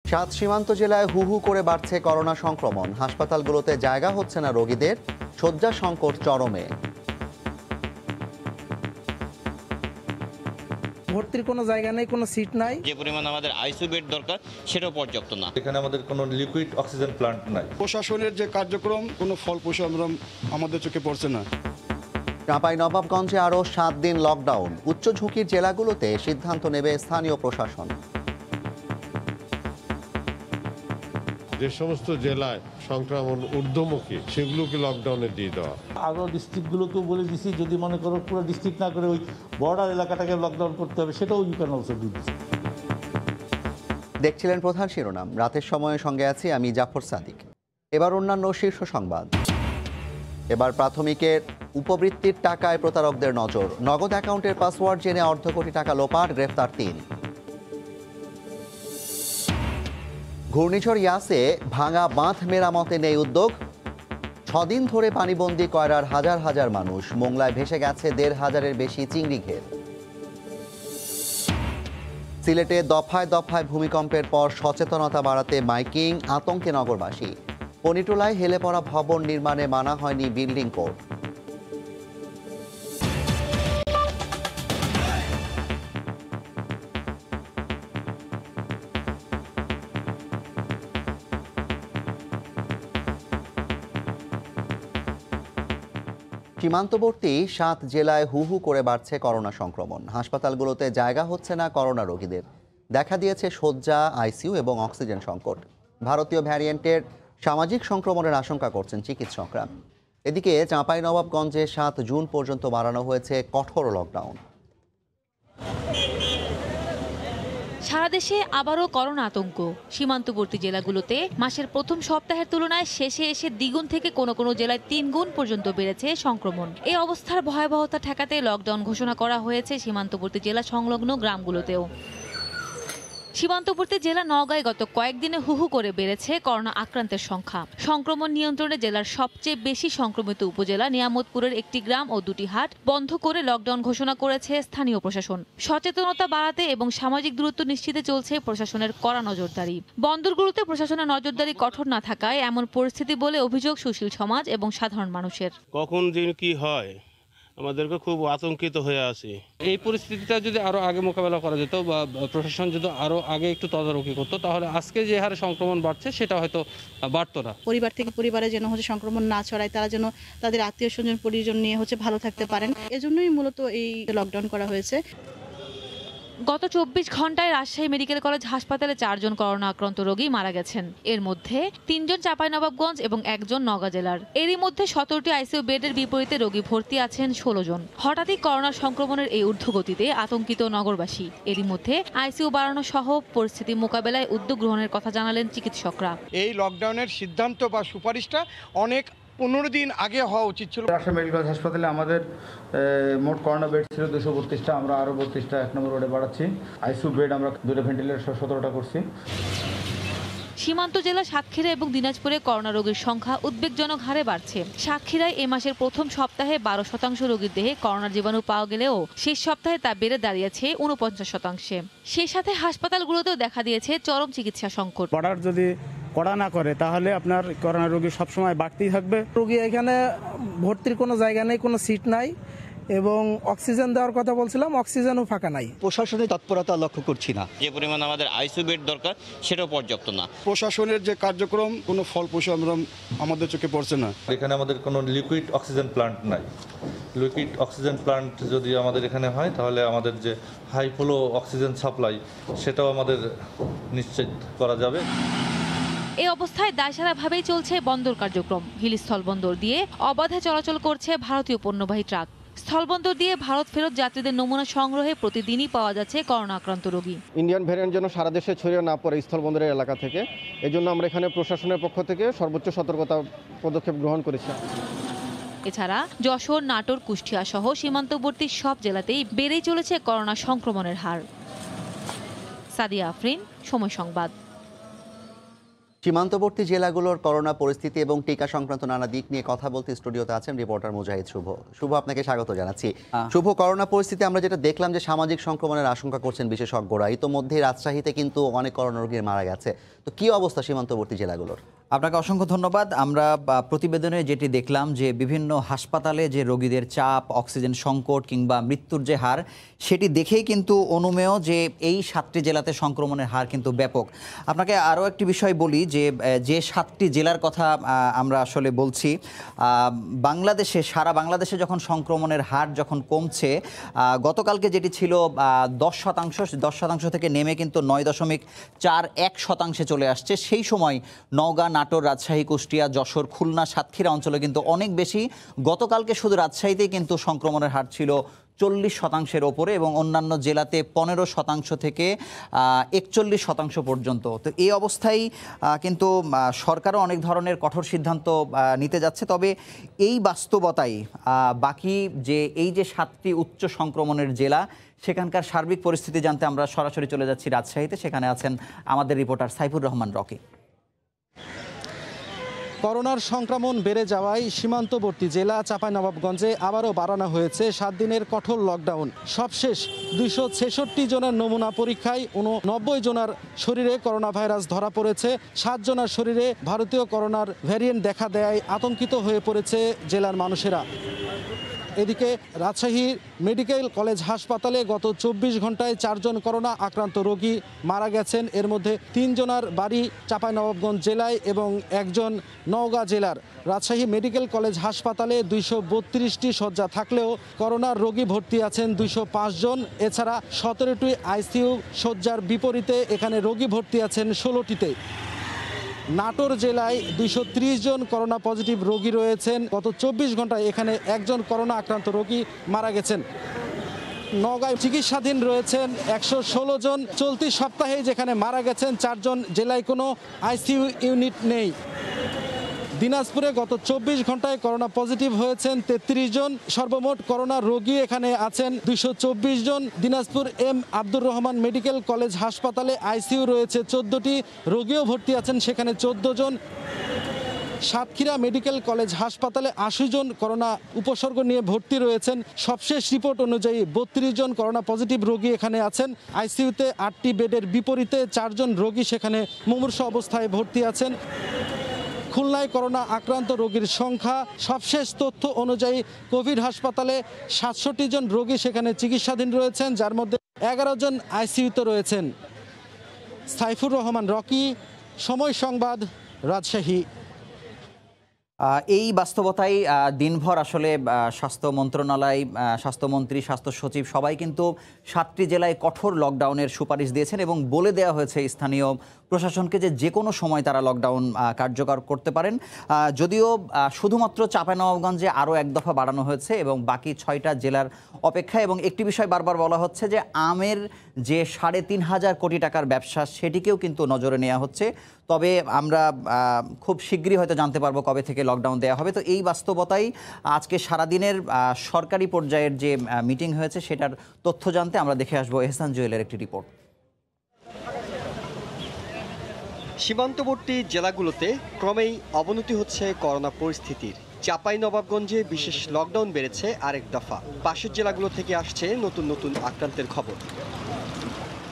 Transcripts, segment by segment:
সাত সীমান্ত জেলায় হু হু করে বাড়ছে করোনা সংক্রমণ। হাসপাতালগুলোতে জায়গা হচ্ছে না রোগীদের, শয্যা সংকট চরমে। ভর্তির কোনো জায়গা নেই, কোনো সিট নাই। যে পরিমাণ আমাদের আইসিইউ বেড দরকার সেটাও পর্যাপ্ত না। এখানে আমাদের কোনো লিকুইড অক্সিজেন প্ল্যান্ট নাই। প্রশাসনের যে কার্যক্রম কোনো ফলপ্রসূ আমাদের চোখে পড়ছে না। চাঁপাইনবাবগঞ্জে আরও 7 দিন লকডাউন। উচ্চ ঝুঁকির জেলাগুলোতে সিদ্ধান্ত নেবে স্থানীয় প্রশাসন। যে সমস্ত জেলায় সংক্রমণ ঊর্ধ্বমুখী সেগুলোকে লকডাউনে দিয়ে দেওয়া। আরও ডিস্ট্রিক্টগুলোকেও বলে দিছি, যদি মনে করো পুরো ডিস্ট্রিক্ট না করে ওই বর্ডার এলাকাটাকে লকডাউন করতে হবে, সেটাও you can also do this. দেখছিলেন প্রধান শিরোনাম। রাতের সময়ের সঙ্গে আছি আমি জাফর সাদিক। এবার অন্যান্য শীর্ষ সংবাদ। এবার প্রাথমিকের উপবৃত্তির টাকায় প্রতারকদের নজর। নগদ অ্যাকাউন্টের পাসওয়ার্ড জেনে অর্ধ কোটি টাকা লোপাট, গ্রেফতার 3। ঘূর্ণিঝড় ইয়াসে ভাঙা বাঁধ মেরামতে নেই উদ্যোগ। 6 দিন ধরে পানিবন্দী কয়রার হাজার হাজার মানুষ। মোংলায় ভেসে গেছে 1,500-এর বেশি চিংড়ি ঘের। সিলেটে দফায় দফায় ভূমিকম্পের পর সচেতনতা বাড়াতে মাইকিং, আতঙ্কে নগরবাসী। পনিটোলায় হেলে পড়া ভবন নির্মাণে মানা হয়নি বিল্ডিং কোড। সীমান্তবর্তী 7 জেলায় হু হু করে বাড়ছে করোনা সংক্রমণ। হাসপাতালগুলোতে জায়গা হচ্ছে না করোনা রোগীদের। দেখা দিয়েছে শয্যা, আইসিইউ এবং অক্সিজেন সংকট। ভারতীয় ভ্যারিয়েন্টের সামাজিক সংক্রমণের আশঙ্কা করছেন চিকিৎসকরা। এদিকে চাঁপাইনবাবগঞ্জে 7 জুন পর্যন্ত বাড়ানো হয়েছে কঠোর লকডাউন। সারা দেশে আবারও করোনা আতঙ্ক। সীমান্তবর্তী জেলাগুলোতে মাসের প্রথম সপ্তাহের তুলনায় শেষে এসে দ্বিগুণ থেকে কোনো কোনো জেলায় 3 গুণ পর্যন্ত বেড়েছে সংক্রমণ। এই অবস্থার ভয়াবহতা ঠেকাতে লকডাউন ঘোষণা করা হয়েছে সীমান্তবর্তী জেলা সংলগ্ন গ্রামগুলোতেও। সীমান্তবর্তী জেলা নওগাঁয় গত কয়েকদিনে হু হু করে বেড়েছে করোনা আক্রান্তের সংখ্যা। সংক্রমণ নিয়ন্ত্রণে জেলার সবচেয়ে বেশি সংক্রমিত উপজেলা নিয়ামতপুরের একটি গ্রাম ও 2টি হাট বন্ধ করে লকডাউন ঘোষণা করেছে স্থানীয় প্রশাসন। সচেতনতা বাড়াতে এবং সামাজিক দূরত্ব নিশ্চিতে চলছে প্রশাসনের কড়া নজরদারি। বন্দরগুলোতে প্রশাসনের নজরদারি কঠোর না থাকায় এমন পরিস্থিতি বলে অভিযোগ সুশীল সমাজ এবং সাধারণ মানুষের। কখন যে কি হয় আমাদেরকে খুব আতঙ্কিত হয়ে আছি। এই পরিস্থিতিটা যদি আরো আগে মোকাবেলা করা যেত বা প্রশাসন যদি আরো আগে একটু তদারকি করতো, তাহলে আজকে যে হারে সংক্রমণ বাড়ছে সেটা হয়তো বাড়তো না। পরিবার থেকে পরিবারে যেন সংক্রমণ না ছড়ায়, তারা যেন তাদের আত্মীয় স্বজন পরিজন নিয়ে ভালো থাকতে পারেন, এজন্যই মূলত এই লকডাউন করা হয়েছে। গত 24 ঘন্টায় রাজশাহী মেডিকেল কলেজ হাসপাতালে 4 জন করোনা আক্রান্ত রোগী মারা গেছেন। এর মধ্যে 3 জন চাঁপাইনবাবগঞ্জ এবং 1 জন নওগাঁ জেলার। এরই মধ্যে 17টি আইসিইউ বেডের বিপরীতে রোগী ভর্তি আছেন 16 জন। হঠাৎই করোনা সংক্রমণের এই ঊর্ধ্বগতিতে আতঙ্কিত নগরবাসী। এরই মধ্যে আইসিইউ বাড়ানো সহ পরিস্থিতি মোকাবেলায় উদ্যোগ গ্রহণের কথা জানালেন চিকিৎসকরা। এই লকডাউনের সিদ্ধান্ত বা সুপারিশটা অনেক 15 দিন আগে হওয়া উচিত ছিল। রাজশাহী মেডিকেল কলেজ হাসপাতালে আমাদের মোট করোনা বেড ছিল 232টা, আমরা আরও 32টা 1 নম্বর ওয়ার্ডে বাড়াচ্ছি। আইসিইউ বেড আমরা 2টা ভেন্টিলেটর 17টা করছি। সীমান্ত জেলা সাতক্ষীরা এবং দিনাজপুরে করোনা রোগীর সংখ্যা উদ্বেগজনক হারে বাড়ছে। সাতক্ষীরায় এ মাসের প্রথম সপ্তাহে 12% রোগীর দেহে করোনার জীবাণু পাওয়া গেলেও শেষ সপ্তাহে তা বেড়ে দাঁড়িয়েছে 49%। সেই সাথে হাসপাতালগুলোতেও দেখা দিয়েছে চরম চিকিৎসা সংকট। বর্ডার যদি কড়া না করে তাহলে আপনার করোনা রোগী সবসময় বাড়তেই থাকবে। রোগী এখানে ভর্তির কোনো জায়গা নেই, কোনো সিট নাই এবং অক্সিজেন দেওয়ার কথা বলছিলাম, অক্সিজেনও ফাঁকা নাই। প্রশাসনের তৎপরতা লক্ষ্য করছি না। যে পরিমাণ আমাদের আইসিইউ বেড দরকার সেটাও পর্যাপ্ত না। প্রশাসনের যে কার্যক্রম কোনো ফলপ্রসূ আমাদের চোখে পড়ছে না। এখানে আমাদের কোনো লিকুইড অক্সিজেন প্ল্যান্ট নাই। লিকুইড অক্সিজেন প্ল্যান্ট যদি আমাদের এখানে হয় তাহলে আমাদের যে হাই ফ্লো অক্সিজেন সাপ্লাই সেটাও আমাদের নিশ্চিত করা যাবে। এই অবস্থায় দায়সারাভাবেই চলছে বন্দর কার্যক্রম। হিল স্থলবন্দর দিয়ে অবাধে চলাচল করছে ভারতীয় পণ্যবাহী ট্রাক। স্থলবন্দর দিয়ে ভারত ফেরত যাত্রীদের নমুনা সংগ্রহে প্রতিদিনই পাওয়া যাচ্ছে করোনা আক্রান্ত রোগী। ইন্ডিয়ান ভ্যারিয়েন্ট যেন সারা দেশে ছড়িয়ে না পড়ে স্থলবন্দরের এলাকা থেকে, এই জন্য আমরা এখানে প্রশাসনের পক্ষ থেকে সর্বোচ্চ সতর্কতা পদক্ষেপ গ্রহণ করেছি। এছাড়া যশোর, নাটোর, কুষ্টিয়া সহ সীমান্তবর্তী সব জেলাতেই বেড়েই চলেছে করোনা সংক্রমণের হার। সাদিয়া আফরিন, সময় সংবাদ। সীমান্তবর্তী জেলাগুলোর করোনা পরিস্থিতি এবং টিকা সংক্রান্ত নানা দিক নিয়ে কথা বলতে স্টুডিওতে আছেন রিপোর্টার মুজাহিদ শুভ। শুভ, আপনাকে স্বাগত জানাচ্ছি। শুভ, করোনা পরিস্থিতি আমরা যেটা দেখলাম যে সামাজিক সংক্রমণের আশঙ্কা করছেন বিশেষজ্ঞরা। ইতোমধ্যে রাজশাহীতে কিন্তু অনেক করোনা রোগীর মারা গেছে। তো কি অবস্থা সীমান্তবর্তী জেলাগুলোর? আপনাকে অসংখ্য ধন্যবাদ। আমরা প্রতিবেদনে যেটি দেখলাম যে বিভিন্ন হাসপাতালে যে রোগীদের চাপ, অক্সিজেন সংকট কিংবা মৃত্যুর যে হার, সেটি দেখেই কিন্তু অনুমেয় যে এই 7টি জেলাতে সংক্রমণের হার কিন্তু ব্যাপক। আপনাকে আরও একটি বিষয় বলি যে 7টি জেলার কথা আমরা আসলে বলছি, বাংলাদেশে, সারা বাংলাদেশে যখন সংক্রমণের হার যখন কমছে, গতকালকে যেটি ছিল 10% থেকে নেমে কিন্তু 9.41% চলে আসছে। সেই সময় নওগাঁ, নাটোর, রাজশাহী, কুষ্টিয়া, যশোর, খুলনা, সাতক্ষীরা অঞ্চলে কিন্তু অনেক বেশি। গতকালকে শুধু রাজশাহীতেই কিন্তু সংক্রমণের হার ছিল 40% ওপরে এবং অন্যান্য জেলাতে 15% থেকে 41% পর্যন্ত। তো এই অবস্থায় কিন্তু সরকারও অনেক ধরনের কঠোর সিদ্ধান্ত নিতে যাচ্ছে। তবে এই বাস্তবতায় বাকি এই যে 7টি উচ্চ সংক্রমণের জেলা, সেখানকার সার্বিক পরিস্থিতি জানতে আমরা সরাসরি চলে যাচ্ছি রাজশাহীতে। সেখানে আছেন আমাদের রিপোর্টার সাইফুর রহমান রকি। করোনার সংক্রমণ বেড়ে যাওয়ায় সীমান্তবর্তী জেলা চাঁপাইনবাবগঞ্জে আবারও বাড়ানো হয়েছে 7 দিনের কঠোর লকডাউন। সবশেষ 266 জনের নমুনা পরীক্ষায় 89 জনের শরীরে করোনা ভাইরাস ধরা পড়েছে। 7 জনের শরীরে ভারতীয় করোনার ভ্যারিয়েন্ট দেখা দেয় আতঙ্কিত হয়ে পড়েছে জেলার মানুষেরা। এদিকে রাজশাহী মেডিকেল কলেজ হাসপাতালে গত 24 ঘন্টায় 4 জন করোনা আক্রান্ত রোগী মারা গেছেন। এর মধ্যে 3 জনের বাড়ি চাঁপাইনবাবগঞ্জ জেলায় এবং 1 জন নওগাঁ জেলার। রাজশাহী মেডিকেল কলেজ হাসপাতালে 232টি শয্যা থাকলেও করোনার রোগী ভর্তি আছেন 205 জন। এছাড়া 17টি আইসিইউ শয্যার বিপরীতে এখানে রোগী ভর্তি আছেন 16টিতে। নাটোর জেলায় 230 জন করোনা পজিটিভ রোগী রয়েছেন। গত 24 ঘন্টায় এখানে 1 জন করোনা আক্রান্ত রোগী মারা গেছেন। নওগাঁয় চিকিৎসাধীন রয়েছেন 116 জন। চলতি সপ্তাহে যেখানে মারা গেছেন 4 জন। জেলায় কোনো আইসিইউ ইউনিট নেই। দিনাজপুরে গত 24 ঘন্টায় করোনা পজিটিভ হয়েছেন 33 জন। সর্বমোট করোনা রোগী এখানে আছেন 224 জন। Dinajpur M Abdur Rahman medical college হাসপাতালে আইসিইউ রয়েছে 14টি, রোগীও ভর্তি আছেন সেখানে 14 জন। সাতক্ষীরা মেডিকেল কলেজ হাসপাতালে 80 জন করোনা উপসর্গ নিয়ে ভর্তি রয়েছেন। সবশেষ রিপোর্ট অনুযায়ী 32 জন করোনা পজিটিভ রোগী এখানে আছেন। আইসিইউতে 8টি বেডের বিপরীতে 4 জন রোগী সেখানে মুমূর্ষ অবস্থায় ভর্তি আছেন। খুলনায় করোনা আক্রান্ত রোগীর সংখ্যা, সবশেষ তথ্য অনুযায়ী কোভিড হাসপাতালে 67 জন রোগী সেখানে চিকিৎসাধীন রয়েছেন, যার মধ্যে 11 জন আইসিইউতে রয়েছেন। সাইফুর রহমান রকি, সময় সংবাদ, রাজশাহী। এই বাস্তবতায় দিনভর আসলে স্বাস্থ্য মন্ত্রণালয়, স্বাস্থ্যমন্ত্রী, স্বাস্থ্য সচিব সবাই কিন্তু 7টি জেলায় কঠোর লকডাউনের সুপারিশ দিয়েছেন এবং বলে দেওয়া হয়েছে স্থানীয় প্রশাসনকে যে কোনো সময় তারা লকডাউন কার্যকর করতে পারেন। যদিও শুধুমাত্র চাঁপাইনবাবগঞ্জে আরও 1 দফা বাড়ানো হয়েছে এবং বাকি 6টা জেলার অপেক্ষায়। এবং একটি বিষয় বারবার বলা হচ্ছে যে আমের যে 3.5 কোটি টাকার ব্যবসা, সেটিকেও কিন্তু নজরে নেওয়া হচ্ছে। তবে আমরা খুব শীঘ্রই হয়তো জানতে পারবো কবে থেকে লকডাউন দেওয়া হবে। তো এই বাস্তবতায় আজকে সারাদিনের সরকারি পর্যায়ের যে মিটিং হয়েছে সেটার তথ্য জানতে আমরা দেখে আসবো এহসান জুয়েলের একটি রিপোর্ট। সীমান্তবর্তী জেলাগুলোতে ক্রমেই অবনতি হচ্ছে করোনা পরিস্থিতির। চাঁপাইনবাবগঞ্জে বিশেষ লকডাউন বেড়েছে আরেক দফা। পাশের জেলাগুলো থেকে আসছে নতুন নতুন আক্রান্তের খবর।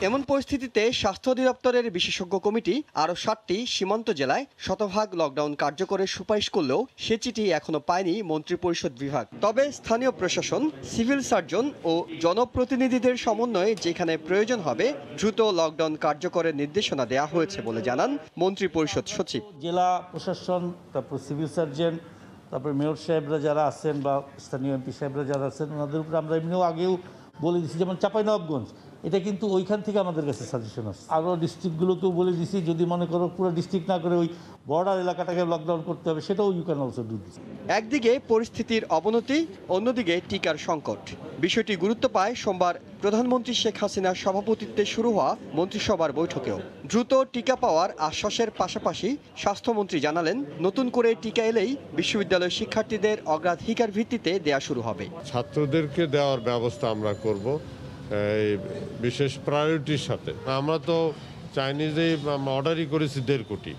এমন পরিস্থিতিতে স্বাস্থ্য অধিদপ্তরের বিশেষজ্ঞ কমিটি আরও 7টি সীমান্ত জেলায় শতভাগ লকডাউন কার্যকরের সুপারিশ করলেও সে চিঠি এখনো পায়নি মন্ত্রিপরিষদ বিভাগ। তবে স্থানীয় প্রশাসন, সিভিল সার্জন ও জনপ্রতিনিধিদের সমন্বয়ে যেখানে প্রয়োজন হবে দ্রুত লকডাউন কার্যকরের নির্দেশনা দেওয়া হয়েছে বলে জানান মন্ত্রিপরিষদ সচিব। জেলা প্রশাসন, তারপর সিভিল সার্জন, তারপর মেয়র সাহেবরা যারা আছেন বা স্থানীয় এমপি সাহেবরা যারা আছেন, ওনাদের উপরে আমরা এমনিও আগেও বলে দিচ্ছি। যেমন চাঁপাইনবাবগঞ্জ, এটা কিন্তু ওইখান থেকে আমাদের কাছে সাজেশন আসছে। আরও ডিস্ট্রিক্টগুলোকেও বলে দিছি, যদি মনে করো পুরো ডিস্ট্রিক্ট না করে ওই বর্ডার এলাকাটাকে লকডাউন করতে হবে, সেটাও you can also do this. একদিকে পরিস্থিতির অবনতি, অন্যদিকে টিকার সংকট। বিষয়টি গুরুত্ব পায় সোমবার প্রধানমন্ত্রী শেখ হাসিনার সভাপতিত্বে শুরু হওয়া মন্ত্রিসভার বৈঠকেও। দ্রুত টিকা পাওয়ার আশ্বাসের পাশাপাশি স্বাস্থ্যমন্ত্রী জানালেন, নতুন করে টিকা এলেই বিশ্ববিদ্যালয়ের শিক্ষার্থীদের অগ্রাধিকার ভিত্তিতে দেয়া শুরু হবে। ছাত্রদেরকে দেওয়ার ব্যবস্থা আমরা করব বিশেষ প্রায়োরিটির সাথে। আমরা তো চাইনিজে অর্ডারই করেছি 1.5 কোটি,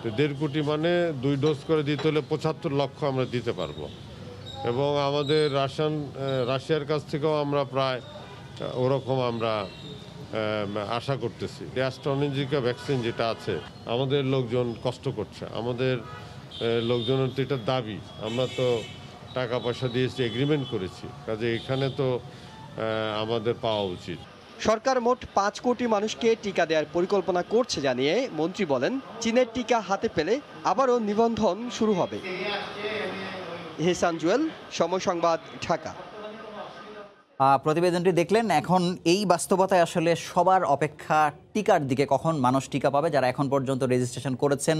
তো 1.5 কোটি মানে 2 ডোজ করে দিতে হলে 75 লক্ষ আমরা দিতে পারবো। এবং আমাদের রাশিয়ার কাছ থেকেও আমরা প্রায় ওরকম আমরা আশা করতেছি। অ্যাস্ট্রাজেনেকা ভ্যাকসিন যেটা আছে, আমাদের লোকজন কষ্ট করছে, আমাদের লোকজনের তো এটা দাবি, আমরা তো টাকা পয়সা দিয়েছি, এগ্রিমেন্ট করেছি, কাজে এখানে তো আমাদের পাওয়া উচিত। সরকার মোট 5 কোটি মানুষকে টিকা দেওয়ার পরিকল্পনা করছে জানিয়ে মন্ত্রী বলেন, চীনের টিকা হাতে পেলে আবারও নিবন্ধন শুরু হবে। এহসান জুয়েল, সময় সংবাদ, ঢাকা। প্রতিবেদনটি দেখলেন। এখন এই বাস্তবতায় আসলে সবার অপেক্ষা টিকার দিকে, কখন মানুষ টিকা পাবে। যারা এখন পর্যন্ত রেজিস্ট্রেশন করেছেন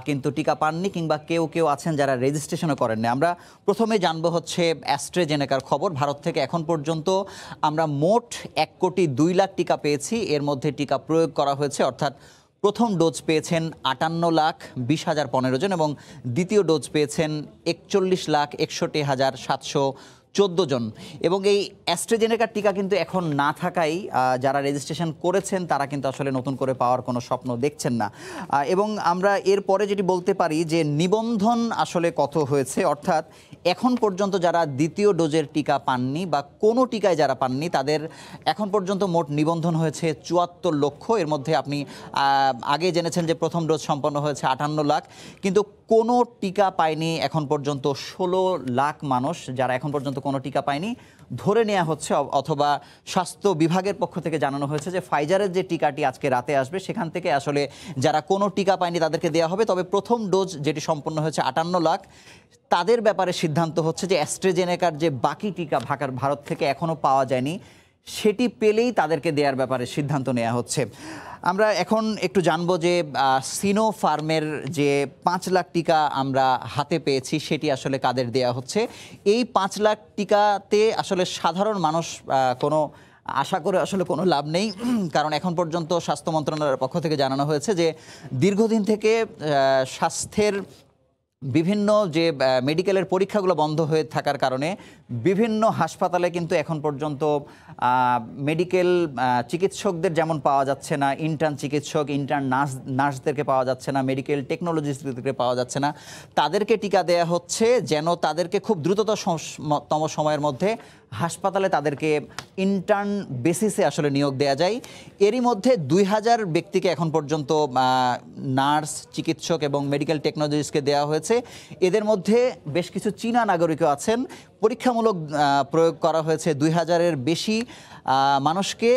কিন্তু টিকা পাননি, কিংবা কেউ আছেন যারা রেজিস্ট্রেশনও করেননি। আমরা প্রথমে জানবো হচ্ছে অ্যাস্ট্রাজেনেকার খবর। ভারত থেকে এখন পর্যন্ত আমরা মোট 1,02,00,000 টিকা পেয়েছি। এর মধ্যে টিকা প্রয়োগ করা হয়েছে, অর্থাৎ প্রথম ডোজ পেয়েছেন 58,20,015 জন এবং দ্বিতীয় ডোজ পেয়েছেন 41,61,714 জন। এবং এই অ্যাস্ট্রাজেনেকার টিকা কিন্তু এখন না থাকায় যারা রেজিস্ট্রেশন করেছেন তারা কিন্তু আসলে নতুন করে পাওয়ার কোনো স্বপ্ন দেখছেন না। এবং আমরা এরপরে যেটি বলতে পারি যে নিবন্ধন আসলে কত হয়েছে, অর্থাৎ এখন পর্যন্ত যারা দ্বিতীয় ডোজের টিকা পাননি বা কোনো টিকায় যারা পাননি তাদের এখন পর্যন্ত মোট নিবন্ধন হয়েছে 74 লক্ষ। এর মধ্যে আপনি আগে জেনেছেন যে প্রথম ডোজ সম্পন্ন হয়েছে 58 লাখ, কিন্তু কোনো টিকা পায়নি এখন পর্যন্ত 16 লাখ মানুষ যারা এখন পর্যন্ত কোনো টিকা পায়নি। ধরে নেওয়া হচ্ছে, অথবা স্বাস্থ্য বিভাগের পক্ষ থেকে জানানো হয়েছে যে ফাইজারের যে টিকাটি আজকে রাতে আসবে সেখান থেকে আসলে যারা কোনো টিকা পায়নি তাদেরকে দেওয়া হবে। তবে প্রথম ডোজ যেটি সম্পন্ন হয়েছে 58 লাখ, তাদের ব্যাপারে সিদ্ধান্ত হচ্ছে যে অ্যাস্ট্রাজেনেকার যে বাকি টিকা ভারত থেকে এখনও পাওয়া যায়নি সেটি পেলেই তাদেরকে দেওয়ার ব্যাপারে সিদ্ধান্ত নেওয়া হচ্ছে। আমরা এখন একটু জানবো যে সিনোফার্মের যে 5 লাখ টিকা আমরা হাতে পেয়েছি সেটি আসলে কাদের দেয়া হচ্ছে। এই 5 লাখ টিকাতে আসলে সাধারণ মানুষ কোনো আশা করে আসলে কোনো লাভ নেই, কারণ এখন পর্যন্ত স্বাস্থ্য মন্ত্রণালয়ের পক্ষ থেকে জানানো হয়েছে যে দীর্ঘদিন থেকে স্বাস্থ্যের বিভিন্ন যে মেডিকেলের পরীক্ষাগুলো বন্ধ হয়ে থাকার কারণে বিভিন্ন হাসপাতালে কিন্তু এখন পর্যন্ত মেডিকেল চিকিৎসকদের যেমন পাওয়া যাচ্ছে না, ইন্টার্ন চিকিৎসক, ইন্টার্ন নার্সদেরকে পাওয়া যাচ্ছে না, মেডিকেল টেকনোলজিস্টদেরকে পাওয়া যাচ্ছে না। তাদেরকে টিকা দেয়া হচ্ছে যেন তাদেরকে খুব দ্রুততম সময়ের মধ্যে হাসপাতালে তাদেরকে ইন্টার্ন বেসিসে আসলে নিয়োগ দেয়া যায়। এরই মধ্যে 2000 ব্যক্তিকে এখন পর্যন্ত নার্স, চিকিৎসক এবং মেডিকেল টেকনোলজিস্টকে দেওয়া হয়েছে। এদের মধ্যে বেশ কিছু চীনা নাগরিকও আছেন। পরীক্ষামূলক প্রয়োগ করা হয়েছে 2000-এর বেশি মানুষকে।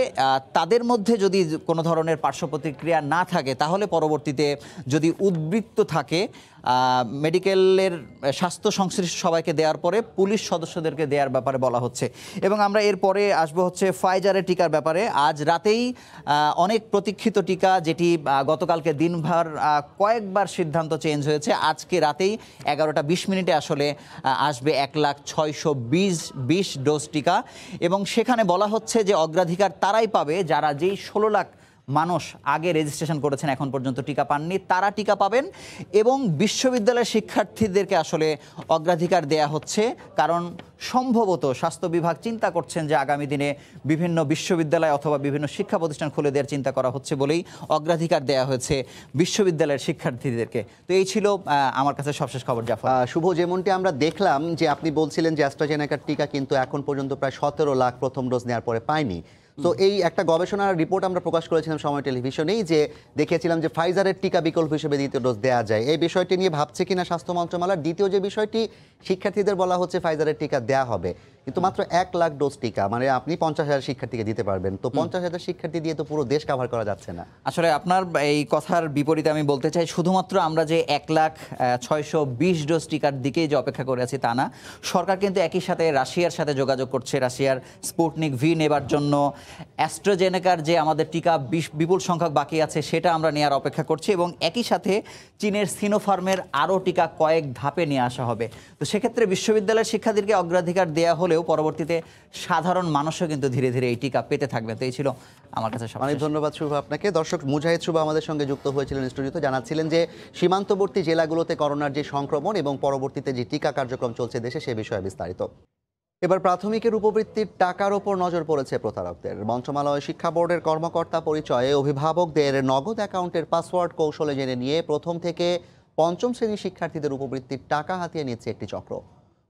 তাদের মধ্যে যদি কোনো ধরনের পার্শ্ব প্রতিক্রিয়া না থাকে তাহলে পরবর্তীতে যদি উদ্বৃত্ত থাকে মেডিকেলের স্বাস্থ্য সংশ্লিষ্ট সবাইকে দেওয়ার পরে পুলিশ সদস্যদেরকে দেওয়ার ব্যাপারে বলা হচ্ছে। এবং আমরা এরপরে আসবো হচ্ছে ফাইজারের টিকার ব্যাপারে। আজ রাতেই অনেক প্রতীক্ষিত টিকা, যেটি গতকালকে দিনভর কয়েকবার সিদ্ধান্ত চেঞ্জ হয়েছে, আজকে রাতেই 11:20 আসলে আসবে 1,620,000 ডোজ টিকা। এবং সেখানে বলা হচ্ছে যে অগ্রাধিকার তারাই পাবে যারা যেই 16 লাখ মানুষ আগে রেজিস্ট্রেশন করেছেন এখন পর্যন্ত টিকা পাননি, তারা টিকা পাবেন। এবং বিশ্ববিদ্যালয়ের শিক্ষার্থীদেরকে আসলে অগ্রাধিকার দেয়া হচ্ছে, কারণ সম্ভবত স্বাস্থ্য বিভাগ চিন্তা করছেন যে আগামী দিনে বিভিন্ন বিশ্ববিদ্যালয় অথবা বিভিন্ন শিক্ষা প্রতিষ্ঠান খুলে দেওয়ার চিন্তা করা হচ্ছে বলেই অগ্রাধিকার দেয়া হয়েছে বিশ্ববিদ্যালয়ের শিক্ষার্থীদেরকে। তো এই ছিল আমার কাছে সবশেষ খবর। জাফর, শুভ, যেমনটি আমরা দেখলাম যে আপনি বলছিলেন যে অ্যাস্ট্রাজেনেকার টিকা কিন্তু এখন পর্যন্ত প্রায় 17 লাখ প্রথম ডোজ নেওয়ার পরে পায়নি। তো এই একটা গবেষণার রিপোর্ট আমরা প্রকাশ করেছিলাম সময় টেলিভিশনেই, যে দেখিয়েছিলাম যে ফাইজারের টিকা বিকল্প হিসেবে দ্বিতীয় ডোজ দেওয়া যায়। এই বিষয়টি নিয়ে ভাবছে কিনা স্বাস্থ্য মন্ত্রণালয়। দ্বিতীয় যে বিষয়টি, শিক্ষার্থীদের বলা হচ্ছে ফাইজারের টিকা দেওয়া হবে, কিন্তু মাত্র 1 লাখ ডোজ টিকা, মানে আপনি 50,000 শিক্ষার্থীকে দিতে পারবেন। তো 50,000 শিক্ষার্থী দিয়ে তো পুরো দেশ কভার করা যাচ্ছে না। আসলে আপনার এই কথার বিপরীতে আমি বলতে চাই, শুধুমাত্র আমরা যে 1,620,000 ডোজ টিকার দিকেই যে অপেক্ষা করে আছি তা না। সরকার কিন্তু একই সাথে রাশিয়ার সাথে যোগাযোগ করছে, রাশিয়ার স্পুটনিক ভি নেবার জন্য। অ্যাস্ট্রাজেনেকার যে আমাদের টিকা বিপুল সংখ্যক বাকি আছে সেটা আমরা নেওয়ার অপেক্ষা করছি, এবং একই সাথে চীনের সিনোফার্মের আরও টিকা কয়েক ধাপে নিয়ে আসা হবে। তো সেক্ষেত্রে বিশ্ববিদ্যালয়ের শিক্ষার্থীদেরকে অগ্রাধিকার দেওয়া হলেও পরবর্তীতে সাধারণ মানুষও কিন্তু ধীরে ধীরে এই টিকা পেতে থাকবে। তো এই ছিল আমার কাছে সব। অনেক ধন্যবাদ শুভ আপনাকে। দর্শক, মুজাহিদ শুভ আমাদের সঙ্গে যুক্ত হয়েছিলেন স্টুডিওতে, জানাচ্ছিলেন যে সীমান্তবর্তী জেলাগুলোতে করোনার যে সংক্রমণ এবং পরবর্তীতে যে টিকা কার্যক্রম চলছে দেশে সে বিষয়ে বিস্তারিত। এবার প্রাথমিকের উপবৃত্তির টাকার ওপর নজর পড়েছে প্রতারকদের। মন্ত্রণালয় শিক্ষা বোর্ডের কর্মকর্তা পরিচয়ে অভিভাবকদের নগদ অ্যাকাউন্টের পাসওয়ার্ড কৌশলে জেনে নিয়ে প্রথম থেকে পঞ্চম শ্রেণীর শিক্ষার্থীদের উপবৃত্তির টাকা হাতিয়ে নিচ্ছে একটি চক্র।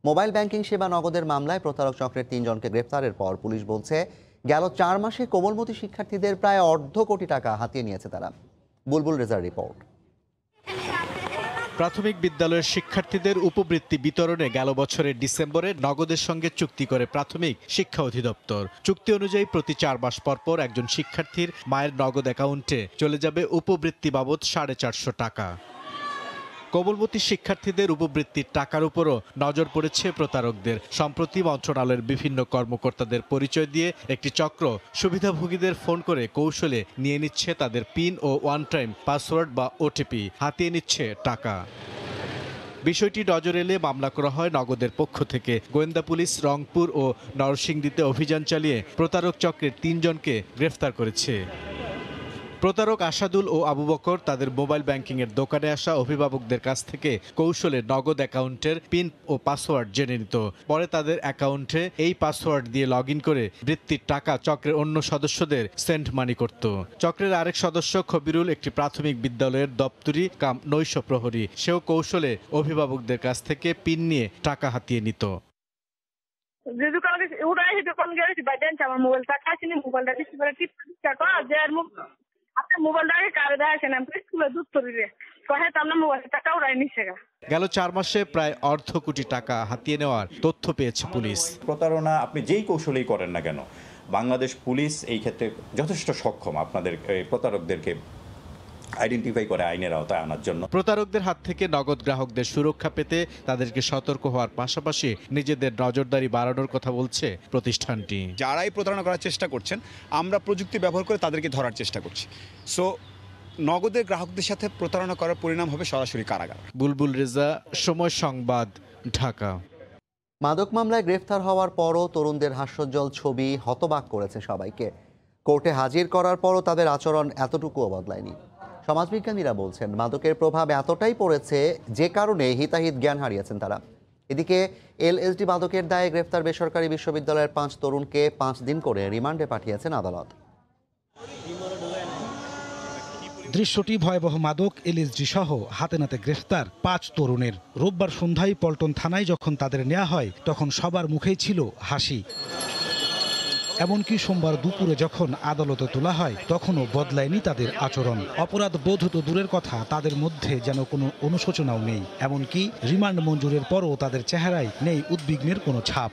মোবাইল ব্যাংকিং সেবা নগদের মামলায় প্রতারক চক্রের 3 জনকে গ্রেফতারের পর পুলিশ বলছে গেল 4 মাসে কোমলমতি শিক্ষার্থীদের প্রায় অর্ধ কোটি টাকা হাতিয়ে নিয়েছে তারা। বুলবুল রেজার রিপোর্ট। প্রাথমিক বিদ্যালয়ের শিক্ষার্থীদের উপবৃত্তি বিতরণে গেল বছরের ডিসেম্বরে নগদের সঙ্গে চুক্তি করে প্রাথমিক শিক্ষা অধিদপ্তর। চুক্তি অনুযায়ী প্রতি 4 মাস পর একজন শিক্ষার্থীর মায়ের নগদ অ্যাকাউন্টে চলে যাবে উপবৃত্তি বাবদ 450 টাকা। কোমলমতি শিক্ষার্থীদের উপবৃত্তির টাকার উপরও নজর পড়েছে প্রতারকদের। সম্প্রতি মন্ত্রণালয়ের বিভিন্ন কর্মকর্তাদের পরিচয় দিয়ে একটি চক্র সুবিধাভোগীদের ফোন করে কৌশলে নিয়ে নিচ্ছে তাদের পিন ও ওয়ান টাইম পাসওয়ার্ড বা ওটিপি, হাতিয়ে নিচ্ছে টাকা। বিষয়টি নজরে এলে মামলা করা হয় নগদের পক্ষ থেকে। গোয়েন্দা পুলিশ রংপুর ও নরসিংদীতে অভিযান চালিয়ে প্রতারক চক্রের 3 জনকে গ্রেফতার করেছে। প্রতারক আসাদুল ও আবু বকর তাদের মোবাইল ব্যাংকিংয়ের দোকানে আসা অভিভাবকদের কাছ থেকে কৌশলে নগদ অ্যাকাউন্টের পিন ও পাসওয়ার্ড জেনে নিত। পরে তাদের অ্যাকাউন্টে এই পাসওয়ার্ড দিয়ে লগ ইন করে বৃত্তির টাকা চক্রের অন্য সদস্যদের সেন্ড মানি করত। চক্রের আরেক সদস্য খবিরুল একটি প্রাথমিক বিদ্যালয়ের দপ্তরি কাম নৈশ প্রহরী। সেও কৌশলে অভিভাবকদের কাছ থেকে পিন নিয়ে টাকা হাতিয়ে নিত। গেল 4 মাসে প্রায় অর্ধ কোটি টাকা হাতিয়ে নেওয়ার তথ্য পেয়েছে পুলিশ। প্রতারণা আপনি যেই কৌশলেই করেন না কেন, বাংলাদেশ পুলিশ এই ক্ষেত্রে যথেষ্ট সক্ষম আপনাদের প্রতারকদেরকে আইডেন্টিফাই করে আইনের আওতায় আনার জন্য। প্রতারকদের হাত থেকে নগদ গ্রাহকদের সুরক্ষা পেতে তাদেরকে সতর্ক হওয়ার পাশাপাশি নিজেদের নজরদারি বাড়ানোর কথা বলছে প্রতিষ্ঠানটি। যারাই প্রতারণা করার চেষ্টা করছেন, আমরা প্রযুক্তি ব্যবহার করে তাদেরকে ধরার চেষ্টা করছি। সো নগদের গ্রাহকদের সাথে প্রতারণা করার পরিণাম হবে সরাসরি কারাগার। বুলবুল রেজা, সময় সংবাদ, ঢাকা। মাদক মামলায় গ্রেফতার হওয়ার পরও তরুণদের হাস্যোজ্জ্বল ছবি হতবাক করেছে সবাইকে। কোর্টে হাজির করার পরও তাদের আচরণ এতটুকুও বদলায়নি। সমাজবিজ্ঞানীরা বলছেন মাদকের প্রভাব এতটাই পড়েছে যে কারণে হিতাহিত জ্ঞান হারিয়েছেন তারা। এদিকে এলএসডি মাদকের দায়ে গ্রেফতার বেসরকারি বিশ্ববিদ্যালয়ের 5 তরুণকে 5 দিন করে রিমান্ডে পাঠিয়েছেন আদালত। দৃশ্যটি ভয়াবহ। মাদক এলএসডি সহ হাতে নাতে গ্রেফতার 5 তরুণের। রোববার সন্ধ্যায় পল্টন থানায় যখন তাদের নেওয়া হয় তখন সবার মুখেই ছিল হাসি। এমনকি সোমবার দুপুরে যখন আদালতে তোলা হয় তখনও বদলায়নি তাদের আচরণ। অপরাধ বোধ তো দূরের কথা, তাদের মধ্যে যেন কোনো অনুশোচনাও নেই। এমনকি রিমান্ড মঞ্জুরের পরও তাদের চেহারায় নেই উদ্বিগ্নের কোনো ছাপ।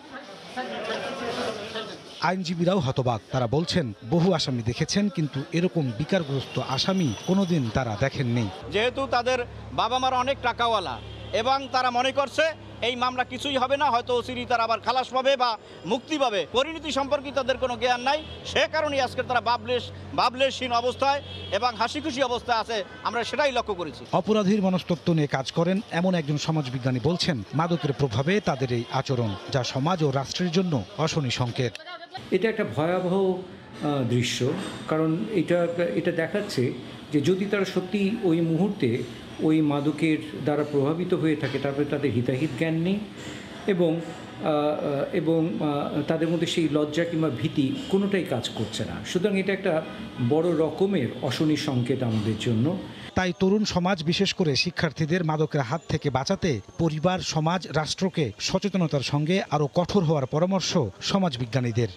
আইনজীবীরাও হতবাক। তারা বলছেন বহু আসামি দেখেছেন, কিন্তু এরকম বিকারগ্রস্ত আসামি কোনোদিন তারা দেখেননি। যেহেতু তাদের বাবা মারা অনেক টাকাওয়ালা এবং তারা মনে করছে এই মামলা কিছুই হবে না, হয়তো অচিরেই তারা আবার খালাস পাবে বা মুক্তি পাবে। পরিণতি সম্পর্কে তাদের কোনো জ্ঞান নাই, সে কারণেই আজকে তারা বাবলেশহীন অবস্থায় এবং হাসি খুশি অবস্থায় আছে, আমরা সেটাই লক্ষ্য করেছি। অপরাধীর মনস্তত্ত্ব নিয়ে কাজ করেন এমন একজন সমাজবিজ্ঞানী বলছেন মাদকের প্রভাবে তাদের এই আচরণ, যা সমাজ ও রাষ্ট্রের জন্য অশনি সংকেত। এটা একটা ভয়াবহ দৃশ্য, কারণ এটা দেখাচ্ছে যে যদি তারা সত্যি ওই মুহূর্তে ওই মাদকের দ্বারা প্রভাবিত হয়ে থাকে, তারপরে তাদের হিতাহিত জ্ঞান নেই এবং তাদের মধ্যে সেই লজ্জা কিংবা ভীতি কোনোটাই কাজ করছে না। সুতরাং এটা একটা বড় রকমের অশনি সংকেত আমাদের জন্য। তাই তরুণ সমাজ, বিশেষ করে শিক্ষার্থীদের মাদকের হাত থেকে বাঁচাতে পরিবার, সমাজ, রাষ্ট্রকে সচেতনতার সঙ্গে আরও কঠোর হওয়ার পরামর্শ সমাজবিজ্ঞানীদের।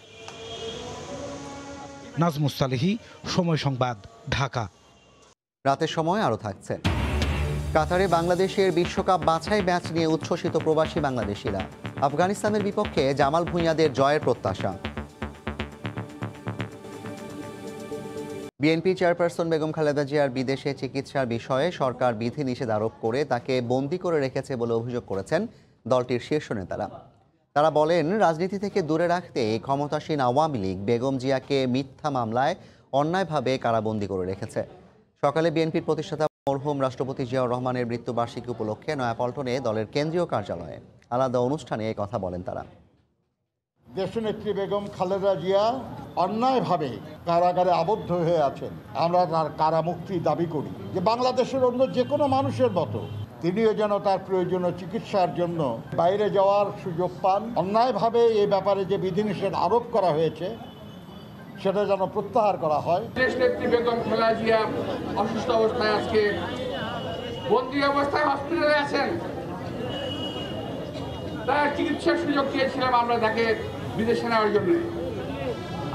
নাজমুস সালেহী, সময় সংবাদ, ঢাকা। রাতের সময় আরও থাকছে। কাতারে বাংলাদেশের বিশ্বকাপ বাছাই ম্যাচ নিয়ে উচ্ছ্বসিত প্রবাসী বাংলাদেশিরা। আফগানিস্তানের বিপক্ষে জামাল ভুঁইয়াদের জয়ের প্রত্যাশা। বিএনপি চেয়ারপারসন বেগম খালেদা জিয়ার বিদেশে চিকিৎসার বিষয়ে সরকার বিধিনিষেধ আরোপ করে তাকে বন্দী করে রেখেছে বলে অভিযোগ করেছেন দলটির শীর্ষ নেতারা। তারা বলেন, রাজনীতি থেকে দূরে রাখতে ক্ষমতাসীন আওয়ামী লীগ বেগম জিয়াকে মিথ্যা মামলায় অন্যায়ভাবে কারাবন্দী করে রেখেছে। সকালে বিএনপির প্রতিষ্ঠাতা মরহুম রাষ্ট্রপতি জিয়াউর রহমানের মৃত্যুবার্ষিকী উপলক্ষে নয়াপল্টনে দলের কেন্দ্রীয় কার্যালয়ে আলাদা অনুষ্ঠানে এই কথা বলেন তারা। দেশনেত্রী বেগম খালেদা জিয়া অন্যায়ভাবে কারাগারে আবদ্ধ হয়ে আছেন। আমরা তার কারামুক্তি দাবি করি, যে বাংলাদেশের অন্য যে কোনো মানুষের মতো তিনিও যেন তার প্রয়োজনীয় চিকিৎসার জন্য বাইরে যাওয়ার সুযোগ পান। অন্যায়ভাবে এই ব্যাপারে যে বিধিনিষেধ আরোপ করা হয়েছে সেটা যেন প্রত্যাহার করা হয়। দেশনেত্রী বেগম খালেদা জিয়া অসুস্থ অবস্থায় আজকে বন্দী অবস্থায় হসপিটালে আছেন। তার চিকিৎসার সুযোগ চেয়েছিলাম আমরা তাকে বিদেশে নেওয়ার জন্য।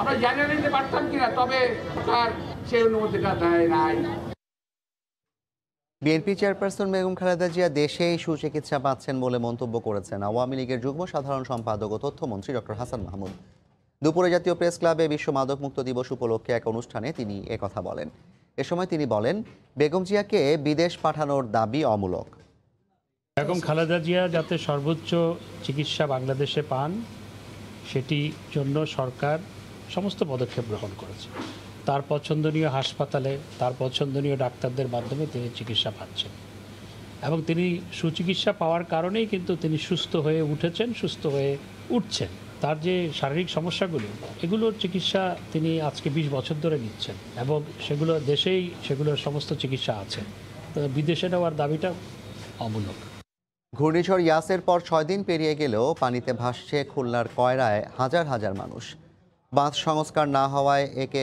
আমরা জানিয়ে নিতে পারতাম কিনা, তবে তার সেই অনুমতিটা দেয় নাই। বিএনপি চেয়ারপারসন বেগম খালেদা জিয়া দেশেই সুচিকিৎসা পাচ্ছেন বলে মন্তব্য করেছেন আওয়ামী লীগের যুগ্ম সাধারণ সম্পাদক ও তথ্যমন্ত্রী ডক্টর হাসান মাহমুদ। দুপুরে জাতীয় প্রেস ক্লাবে বিশ্ব মাদকমুক্ত দিবস উপলক্ষে এক অনুষ্ঠানে তিনি একথা বলেন। এ সময় তিনি বলেন, বেগম জিয়াকে বিদেশ পাঠানোর দাবি অমূলক। বেগম খালেদা জিয়া যাতে সর্বোচ্চ চিকিৎসা বাংলাদেশে পান সেটির জন্য সরকার সমস্ত পদক্ষেপ গ্রহণ করেছে। তার পছন্দনীয় হাসপাতালে তার পছন্দনীয় ডাক্তারদের মাধ্যমে তিনি চিকিৎসা পাচ্ছেন এবং তিনি সুচিকিৎসা পাওয়ার কারণেই কিন্তু তিনি সুস্থ হয়ে উঠেছেন, সুস্থ হয়ে উঠছেন। তার যে শারীরিক সমস্যাগুলো, এগুলোর চিকিৎসা তিনি আজকে 20 বছর ধরে নিচ্ছেন এবং সেগুলো দেশেই সেগুলোর সমস্ত চিকিৎসা আছে। তো বিদেশে নেওয়ার দাবিটা অমূলক। ঘূর্ণিঝড় ইয়াসের পর 6 দিন পেরিয়ে গেলেও পানিতে ভাসছে খুলনার কয়রায় হাজার হাজার মানুষ। বাঁধ সংস্কার না হওয়ায় একে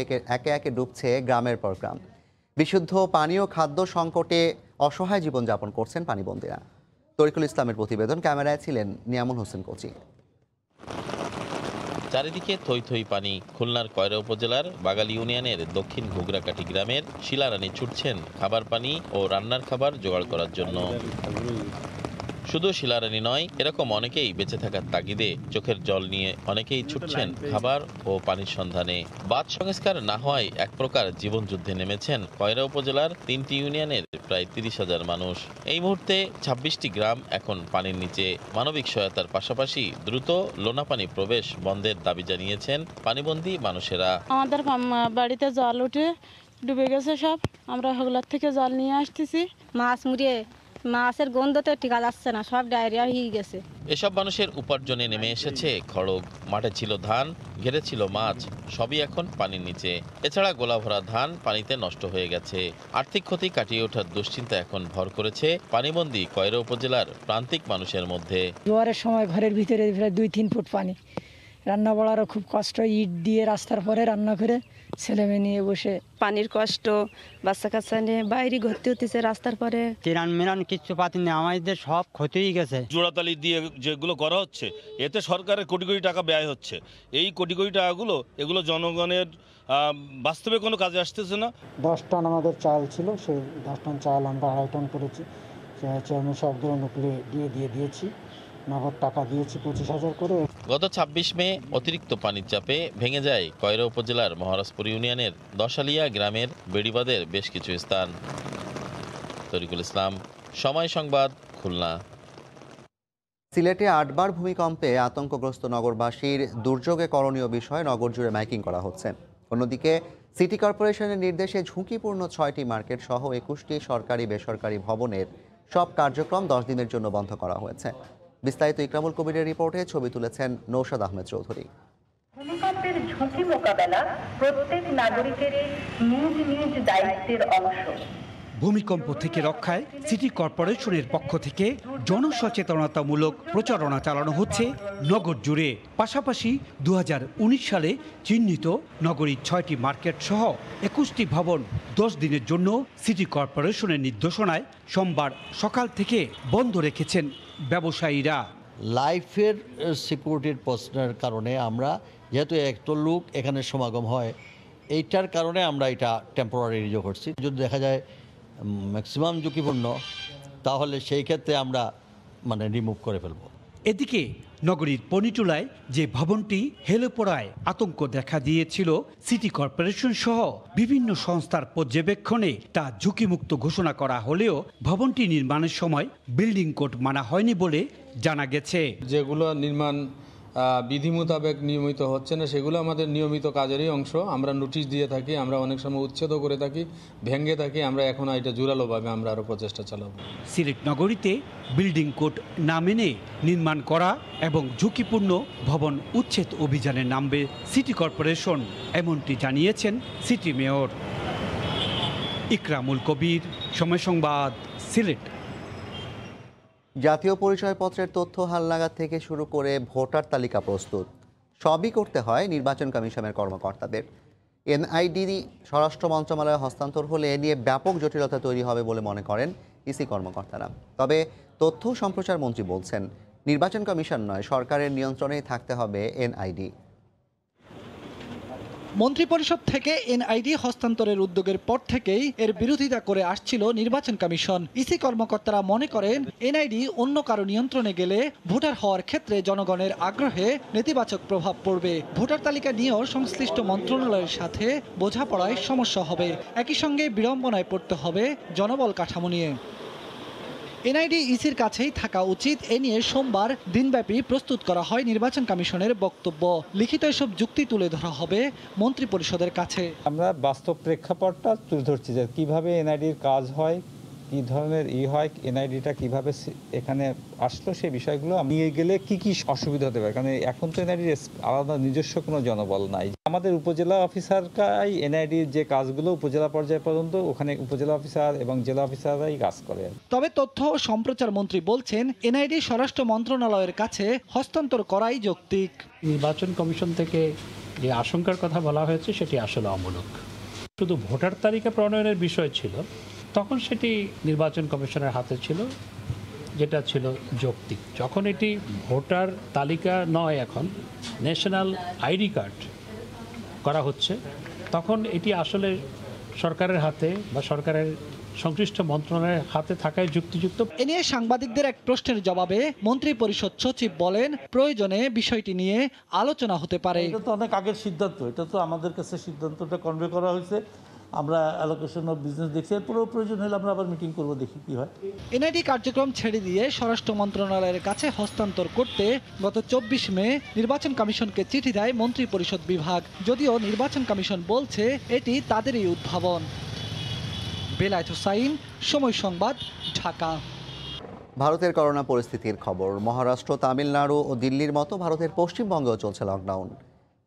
একে ডুবছে গ্রামের পর গ্রাম। বিশুদ্ধ পানি ও খাদ্য সংকটে অসহায় জীবনযাপন করছেন পানিবন্দীরা। তরিকুল ইসলামের প্রতিবেদন, ক্যামেরায় ছিলেন নিয়ামুল হোসেন কোচি। চারিদিকে থই থই পানি। খুলনার কয়রা উপজেলার বাগাল ইউনিয়নের দক্ষিণ ঘুগরাকাটি গ্রামের শিলারানী ছুটছেন খাবার পানি ও রান্নার খাবার জোগাড় করার জন্য। শুধু শিলারানী নয়, এরকম অনেকেই বেঁচে থাকার তাগিদে চোখের জল নিয়ে অনেকেই ছুটছেন খাবার ও পানির সন্ধানে। বাঁধ সংস্কার না হওয়ায় এক প্রকার জীবন যুদ্ধে নেমেছেন কয়রা উপজেলার 3টি ইউনিয়নের প্রায় 30,000 মানুষ। এই মুহূর্তে 26টি গ্রাম এখন পানির নিচে। মানবিক সহায়তার পাশাপাশি দ্রুত লোনা পানি প্রবেশ বন্ধের দাবি জানিয়েছেন পানিবন্দী মানুষেরা। আমাদের বাড়িতে জল উঠে ডুবে গেছে সব, আমরা হগলার থেকে জল নিয়ে আসতেছি। মাছ মুড়িয়ে মাছের গন্ধতে টিকা যাচ্ছে না, সব ডায়রিয়া হয়ে গেছে। এসব মানুষের উপার্জনে নেমে এসেছে খড়গ। মাঠে ছিল ধান, ঘেরে ছিল মাছ, সবই এখন পানির নিচে। এছাড়া গোলা ভরা ধান পানিতে নষ্ট হয়ে গেছে। আর্থিক ক্ষতি কাটিয়ে ওঠার দুশ্চিন্তা এখন ভর করেছে পানিবন্দী কয়রা উপজেলার প্রান্তিক মানুষের মধ্যে। জোয়ারের সময় ঘরের ভিতরে প্রায় 2-3 ফুট পানি, রান্না বাড়ারও খুব কষ্ট। ইট দিয়ে রাস্তার পরে রান্না করে ছেলে মেয়ে নিয়ে বসে পানির কষ্ট, বাচ্চা কাচ্চা নিয়ে বাইরে ঘুরতে হতেছে রাস্তার পরে। তিরান মিরান কিচ্ছু পাতি না, আমাদের সব ক্ষতি হয়ে গেছে। জোড়াতালি দিয়ে যেগুলো করা হচ্ছে, এতে সরকারের কোটি কোটি টাকা ব্যয় হচ্ছে। এই কোটি কোটি টাকাগুলো এগুলো জনগণের বাস্তবে কোনো কাজে আসতেছে না। 10 টন আমাদের চাল ছিল, সেই 10 টন চাল আমরা 2.5 টন করেছি। চেয়ারম্যান সবগুলো নকলে দিয়েছি, নগদ টাকা দিয়েছি 25,000 করে। গত 26 মে অতিরিক্ত পানির চাপে ভেঙে যায় কয়রা উপজেলার মহারাজপুর ইউনিয়নের দশালিয়া গ্রামের বেড়িবাঁধের বেশ কিছু স্থান। তরিকুল ইসলাম, সময় সংবাদ, খুলনা। সিলেটে 8 বার ভূমিকম্পে আতঙ্কগ্রস্ত নগরবাসীর দুর্যোগে করণীয় বিষয়ে নগর জুড়ে মাইকিং করা হচ্ছে। অন্যদিকে সিটি কর্পোরেশনের নির্দেশে ঝুঁকিপূর্ণ 6টি মার্কেট সহ 21টি সরকারি বেসরকারি ভবনের সব কার্যক্রম 10 দিনের জন্য বন্ধ করা হয়েছে। বিস্তারিত ইকরামুল কবিরের রিপোর্টে ছবি তুলেছেন নৌশাদ আহমেদ চৌধুরী। ভূমিকম্পের ঝুঁকি মোকাবেলা প্রত্যেক নাগরিকেরই নিজ নিজ দায়িত্বের অংশ। ভূমিকম্প থেকে রক্ষায় সিটি কর্পোরেশনের পক্ষ থেকে জনসচেতনতামূলক প্রচারণা চালানো হচ্ছে নগর জুড়ে। পাশাপাশি 2019 সালে চিহ্নিত নগরীর 6টি মার্কেট সহ 21টি ভবন 10 দিনের জন্য সিটি কর্পোরেশনের নির্দেশনায় সোমবার সকাল থেকে বন্ধ রেখেছেন ব্যবসায়ীরা। লাইফের সিকিউরিটির প্রশ্নের কারণে আমরা, যেহেতু একটা লোক এখানে সমাগম হয়, এইটার কারণে আমরা এটা টেম্পোরারি রিজো করছি। যদি দেখা যায় ম্যাক্সিমাম ঝুঁকিপূর্ণ, তাহলে সেই ক্ষেত্রে আমরা রিমুভ করে ফেলব। এদিকে নগরীর পনিটুলায় যে ভবনটি হেলে পড়ায় আতঙ্ক দেখা দিয়েছিল, সিটি কর্পোরেশন সহ বিভিন্ন সংস্থার পর্যবেক্ষণে তা ঝুঁকিমুক্ত ঘোষণা করা হলেও ভবনটি নির্মাণের সময় বিল্ডিং কোড মানা হয়নি বলে জানা গেছে। যেগুলো নির্মাণ বিধি মোতাবেক নিয়মিত হচ্ছে না, সেগুলো আমাদের নিয়মিত কাজেরই অংশ। আমরা নোটিশ দিয়ে থাকি, আমরা অনেক সময় উচ্ছেদও করে থাকি, ভেঙে থাকি। আমরা এখন এটা জোরালোভাবে আমরা আরও প্রচেষ্টা চালাবো। সিলেট নগরীতে বিল্ডিং কোড না মেনে নির্মাণ করা এবং ঝুঁকিপূর্ণ ভবন উচ্ছেদ অভিযানে নামবে সিটি কর্পোরেশন, এমনটি জানিয়েছেন সিটি মেয়র। ইকরামুল কবির, সময় সংবাদ, সিলেট। জাতীয় পরিচয়পত্রের তথ্য হালনাগাদ থেকে শুরু করে ভোটার তালিকা প্রস্তুত সবই করতে হয় নির্বাচন কমিশনের কর্মকর্তাদের। এনআইডি স্বরাষ্ট্র মন্ত্রণালয়ে হস্তান্তর হলে এ নিয়ে ব্যাপক জটিলতা তৈরি হবে বলে মনে করেন ইসি কর্মকর্তারা। তবে তথ্য সম্প্রচার মন্ত্রী বলছেন, নির্বাচন কমিশন নয়, সরকারের নিয়ন্ত্রণেই থাকতে হবে এনআইডি। মন্ত্রিপরিষদ থেকে এনআইডি হস্তান্তরের উদ্যোগের পর থেকেই এর বিরোধিতা করে আসছিল নির্বাচন কমিশন। ইসি কর্মকর্তারা মনে করেন, এনআইডি অন্য কারো নিয়ন্ত্রণে গেলে ভোটার হওয়ার ক্ষেত্রে জনগণের আগ্রহে নেতিবাচক প্রভাব পড়বে। ভোটার তালিকা নিয়েও সংশ্লিষ্ট মন্ত্রণালয়ের সাথে বোঝাপড়ায় সমস্যা হবে। একই সঙ্গে বিড়ম্বনায় পড়তে হবে জনবল কাঠামো নিয়ে। এনআইডি ইসির কাছেই থাকা উচিত, এ নিয়ে সোমবার দিনব্যাপী প্রস্তুত করা হয় নির্বাচন কমিশনের বক্তব্য। লিখিত এসব যুক্তি তুলে ধরা হবে মন্ত্রিপরিষদের কাছে। আমরা বাস্তব প্রেক্ষাপটটা তুলে ধরছি যে কীভাবে এনআইডির কাজ হয়, কী ধরনের হয়, এনআইডিটা কীভাবে এখানে আসলো, সেই বিষয়গুলো নিয়ে গেলে কি কি অসুবিধা হতে পারে। কারণ এখন তো এনআইডির আলাদা নিজস্ব কোনো জনবল নাই। আমাদের উপজেলা অফিসাররাই এনআইডির যে কাজগুলো উপজেলা পর্যায় পর্যন্ত ওখানে উপজেলা অফিসার এবং জেলা অফিসাররাই কাজ করে। তবে তথ্য ও সম্প্রচার মন্ত্রী বলছেন, এনআইডি স্বরাষ্ট্র মন্ত্রণালয়ের কাছে হস্তান্তর করাই যৌক্তিক। নির্বাচন কমিশন থেকে যে আশঙ্কার কথা বলা হয়েছে সেটি আসলে অমূলক। শুধু ভোটার তালিকা প্রণয়নের বিষয় ছিল, তখন সেটি নির্বাচন কমিশনের হাতে ছিল, যেটা ছিল যৌক্তিক। যখন এটি ভোটার তালিকা নয়, এখন ন্যাশনাল আইডি কার্ড করা হচ্ছে, তখন এটি আসলে সরকারের হাতে বা সরকারের সংশ্লিষ্ট মন্ত্রণালয়ের হাতে থাকায় যুক্তিযুক্ত। এ নিয়ে সাংবাদিকদের এক প্রশ্নের জবাবে মন্ত্রিপরিষদ সচিব বলেন, প্রয়োজনে বিষয়টি নিয়ে আলোচনা হতে পারে। এটা তো অনেক আগের সিদ্ধান্ত, এটা তো আমাদের কাছে সিদ্ধান্তটা কনভে করা হয়েছে। আমরা অ্যালোকেশন অফ বিজনেস দেখছি, এরপরেও প্রয়োজন হলে আমরা আবার মিটিং করব, দেখি কি হয়। এনআইডি কার্যক্রম ছেড়ে দিয়ে স্বরাষ্ট্র মন্ত্রণালয়ের কাছে হস্তান্তর করতে গত 24 মে নির্বাচন কমিশনকে চিঠি দেয় মন্ত্রিপরিষদ বিভাগ। যদিও নির্বাচন কমিশন বলছে এটি তাদেরই উদ্ভাবন। বেলায়েত হোসাইন, সময় সংবাদ, ঢাকা। ভারতের করোনা পরিস্থিতির খবর। মহারাষ্ট্র, তামিলনাড়ু ও দিল্লির মতো ভারতের পশ্চিমবঙ্গেও চলছে লকডাউন।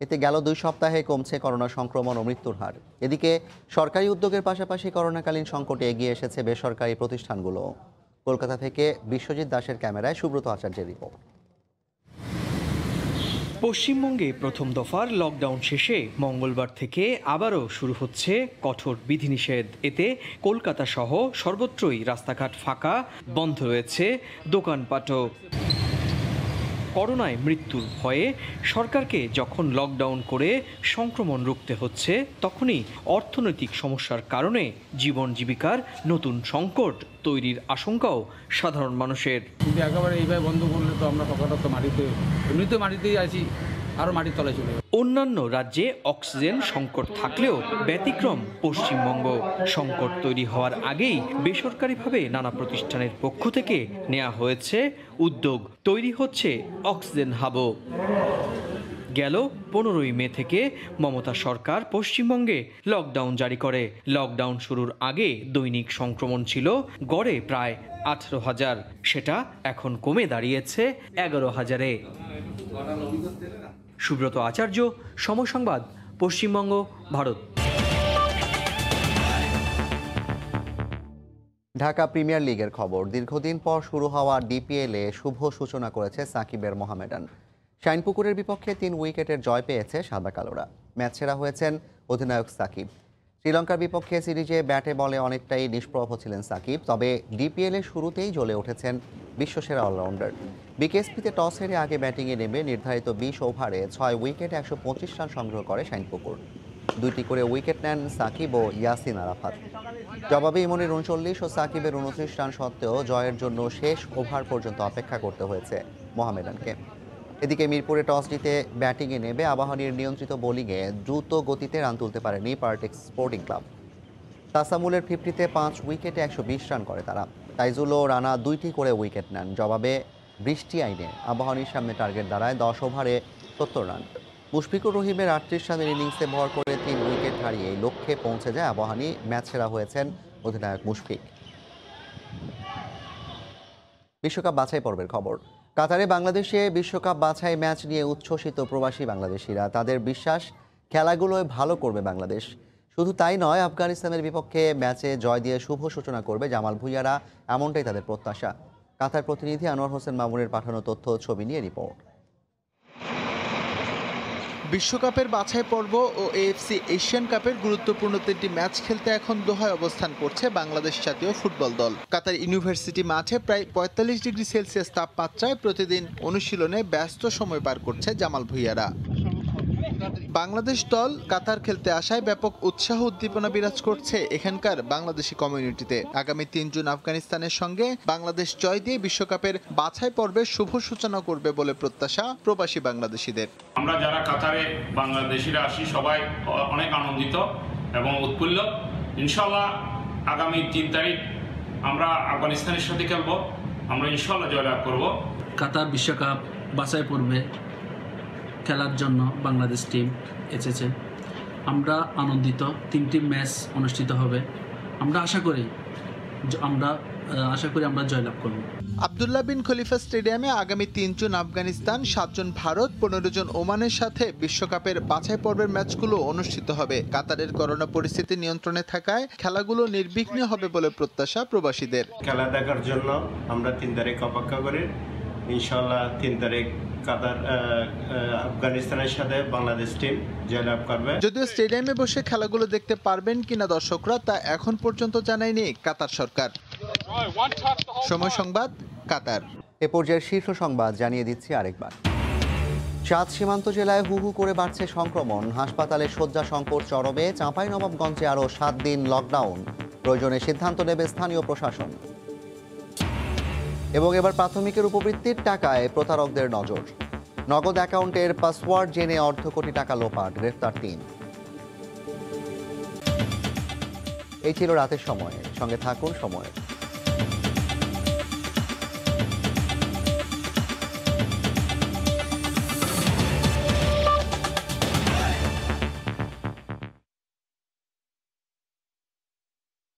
এতে গেল 2 সপ্তাহে কমছে করোনা সংক্রমণ ও মৃত্যুর হার। এদিকে সরকারি উদ্যোগের পাশাপাশি করোনাকালীন সংকটে এগিয়ে এসেছে বেসরকারি প্রতিষ্ঠানগুলো। কলকাতা থেকে বিশ্বজিৎ দাসের ক্যামেরায় সুব্রত আচার্যের রিপোর্ট। পশ্চিমবঙ্গে প্রথম দফার লকডাউন শেষে মঙ্গলবার থেকে আবারও শুরু হচ্ছে কঠোর বিধিনিষেধ। এতে কলকাতা সহ সর্বত্রই রাস্তাঘাট ফাঁকা, বন্ধ রয়েছে দোকানপাটও। করোনায় মৃত্যুর ভয়ে সরকারকে যখন লকডাউন করে সংক্রমণ রুখতে হচ্ছে, তখনই অর্থনৈতিক সমস্যার কারণে জীবন জীবিকার নতুন সংকট তৈরির আশঙ্কাও সাধারণ মানুষের। কিন্তু একেবারে এইভাবে বন্ধ করলে তো আমরা কখনো তো এমনিতে মাটিতেই আছি, আরও মাটির তলায় চলে। অন্যান্য রাজ্যে অক্সিজেন সংকট থাকলেও ব্যতিক্রম পশ্চিমবঙ্গ। সংকট তৈরি হওয়ার আগেই বেসরকারিভাবে নানা প্রতিষ্ঠানের পক্ষ থেকে নেওয়া হয়েছে উদ্যোগ। তৈরি হচ্ছে অক্সিজেন হাবও। গেল 15ই মে থেকে মমতা সরকার পশ্চিমবঙ্গে লকডাউন জারি করে। লকডাউন শুরুর আগে দৈনিক সংক্রমণ ছিল গড়ে প্রায় 18,000, সেটা এখন কমে দাঁড়িয়েছে 11,000-এ। সুব্রত আচার্য, সময় সংবাদ, পশ্চিমবঙ্গ, ভারত। ঢাকা প্রিমিয়ার লিগের খবর। দীর্ঘদিন পর শুরু হওয়া ডিপিএলে শুভ সূচনা করেছে সাকিবের মোহামেডান। শাইনপুকুরের বিপক্ষে 3 উইকেটের জয় পেয়েছে সাদা কালোরা। ম্যাচ সেরা হয়েছেন অধিনায়ক সাকিব। শ্রীলঙ্কার বিপক্ষে সিরিজে ব্যাটে বলে অনেকটাই নিষ্প্রভ ছিলেন সাকিব, তবে ডিপিএলের শুরুতেই জ্বলে উঠেছেন বিশ্বসেরা অলরাউন্ডার। বিকেএসপিতে টস হেরে আগে ব্যাটিংয়ে নেমে নির্ধারিত 20 ওভারে 6 উইকেটে 125 রান সংগ্রহ করে শাইনপুকুর। 2টি করে উইকেট নেন সাকিব ও ইয়াসিন আরাফাত। জবাবে ইমনের 39 ও সাকিবের 29 রান সত্ত্বেও জয়ের জন্য শেষ ওভার পর্যন্ত অপেক্ষা করতে হয়েছে মোহামেডানকে। এদিকে মিরপুরে টস জিতে ব্যাটিংয়ে নেমে আবাহনীর নিয়ন্ত্রিত বোলিংয়ে দ্রুত গতিতে রান তুলতে পারেনি পার্টেক্স স্পোর্টিং ক্লাব। তাসামুলের 50-তে 5 উইকেটে 120 রান করে তারা। তাইজুল ও রানা 2টি করে উইকেট নেন। জবাবে বৃষ্টি আইনে আবাহনীর সামনে টার্গেট দাঁড়ায় 10 ওভারে 70 রান। মুশফিকুর রহিমের 38 রানের ইনিংসে ভর করে 3 উইকেট হারিয়ে লক্ষ্যে পৌঁছে যায় আবাহনী। ম্যাচ সেরা হয়েছেন অধিনায়ক মুশফিক। বিশ্বকাপ বাছাই পর্বের খবর। কাতারে বাংলাদেশে বিশ্বকাপ বাছাই ম্যাচ নিয়ে উচ্ছ্বসিত প্রবাসী বাংলাদেশিরা। তাদের বিশ্বাস, খেলাগুলোয় ভালো করবে বাংলাদেশ। শুধু তাই নয়, আফগানিস্তানের বিপক্ষে ম্যাচে জয় দিয়ে শুভ সূচনা করবে জামাল ভুঁইয়ারা, এমনটাই তাদের প্রত্যাশা। কাতার প্রতিনিধি আনোয়ার হোসেন মামুনের পাঠানো তথ্য ও ছবি নিয়ে রিপোর্ট। বিশ্বকাপের বাছাই পর্ব ও এএফসি এশিয়ান কাপের গুরুত্বপূর্ণ 3টি ম্যাচ খেলতে এখন দোহায় অবস্থান করছে বাংলাদেশ জাতীয় ফুটবল দল। কাতার ইউনিভার্সিটি মাঠে প্রায় ৪৫ ডিগ্রি সেলসিয়াস তাপমাত্রায় প্রতিদিন অনুশীলনে ব্যস্ত সময় পার করছে জামাল ভুঁইয়ারা। বাংলাদেশ দল কাতার খেলতে আসায় ব্যাপক উৎসাহ উদ্দীপনা বিরাজ করছে এখানকার বাংলাদেশি কমিউনিটিতে। আগামী ৩ জুন আফগানিস্তানের সঙ্গে বাংলাদেশ জয় দিয়ে বিশ্বকাপের বাছাই পর্বের শুভ সূচনা করবে বলে প্রত্যাশা প্রবাসী বাংলাদেশিদের। আমরা যারা কাতারে বাংলাদেশিরা আসি সবাই অনেক আনন্দিত এবং উৎফুল্ল। ইনশাল্লাহ আগামী ৩ তারিখ আমরা আফগানিস্তানের সাথে খেলব, আমরা ইনশাল্লাহ জয়লাভ করব। কাতার বিশ্বকাপ বাছাই পর্বে খেলার জন্য বাংলাদেশ টিম এসেছে। আমরা আনন্দিত। 3টি ম্যাচ অনুষ্ঠিত হবে। আমরা আশা করি আমরা জয়লাভ করব। আব্দুল্লাহ বিন খলিফা স্টেডিয়ামে আগামী ৩ জুন আফগানিস্তান, 7 জন ভারত, 15 জন ওমানের সাথে বিশ্বকাপের বাছাই পর্বের ম্যাচগুলো অনুষ্ঠিত হবে। কাতারের করোনা পরিস্থিতি নিয়ন্ত্রণে থাকায় খেলাগুলো নির্বিঘ্নে হবে বলে প্রত্যাশা প্রবাসীদের। খেলা দেখার জন্য আমরা 3 তারিখ অপেক্ষা করি। ইনশাআল্লাহ 3 তারিখ কাতার আফগানিস্তানের সাথে বাংলাদেশ টিম জয়লাভ করবে। যদিও স্টেডিয়ামে বসে খেলাগুলো দেখতে পারবেন কিনা দর্শকরা তা এখন পর্যন্ত জানায়নি কাতার সরকার। সময় সংবাদ, কাতার। এ পর্যায়ের শীর্ষ সংবাদ জানিয়ে দিচ্ছি আরেকবার। 7 সীমান্ত জেলায় হু হু করে বাড়ছে সংক্রমণ। হাসপাতালে শয্যা সংকট চরমে। চাঁপাইনবাবগঞ্জে আরও 7 দিন লকডাউন। প্রয়োজনে সিদ্ধান্ত নেবে স্থানীয় প্রশাসন। এবং এবার প্রাথমিকের উপবৃত্তির টাকায় প্রতারকদের নজর। নগদ অ্যাকাউন্টের পাসওয়ার্ড জেনে অর্ধ কোটি টাকা লোপাট, গ্রেফতার 3। এই ছিল রাতের সময়। সঙ্গে থাকুন সময়।